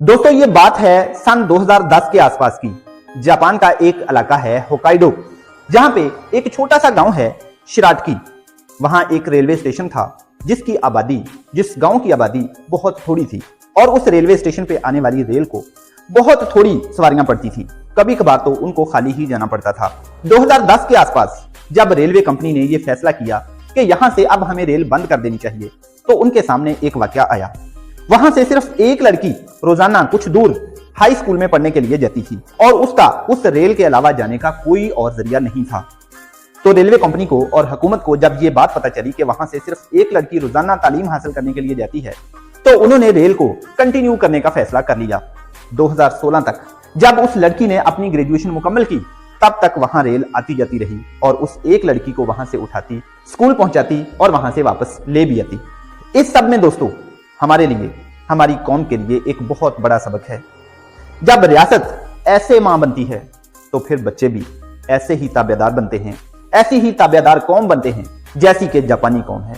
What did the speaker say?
दोस्तों ये बात है सन 2010 के आसपास की। जापान का एक इलाका है होकाइडो, जहां पे एक छोटा सा गांव है शिराटकी। वहां एक रेलवे स्टेशन था जिस गांव की आबादी बहुत थोड़ी थी और उस रेलवे स्टेशन पे आने वाली रेल को बहुत थोड़ी सवारियां पड़ती थी। कभी कभार तो उनको खाली ही जाना पड़ता था। 2010 के आसपास जब रेलवे कंपनी ने यह फैसला किया कि यहां से अब हमें रेल बंद कर देनी चाहिए, तो उनके सामने एक वाकया आया। वहां से सिर्फ एक लड़की रोजाना कुछ दूर हाई स्कूल में पढ़ने के लिए जाती थी और उसका उस रेल के अलावा जाने का कोई और जरिया नहीं था। तो रेलवे कंपनी को और हुकूमत को जब ये बात पता चली कि वहां से सिर्फ एक लड़की रोजाना तालीम हासिल करने के लिए जाती है, तो उन्होंने रेल को कंटिन्यू करने का फैसला कर लिया। 2016 तक जब उस लड़की ने अपनी ग्रेजुएशन मुकम्मल की, तब तक वहां रेल आती जाती रही और उस एक लड़की को वहां से उठाती, स्कूल पहुंचाती और वहां से वापस ले भी आती। इस सब में दोस्तों हमारे लिए, हमारी कौम के लिए एक बहुत बड़ा सबक है। जब रियासत ऐसे मां बनती है तो फिर बच्चे भी ऐसे ही ताबेदार बनते हैं, ऐसी ही ताबेदार कौम बनते हैं जैसी कि जापानी कौम है।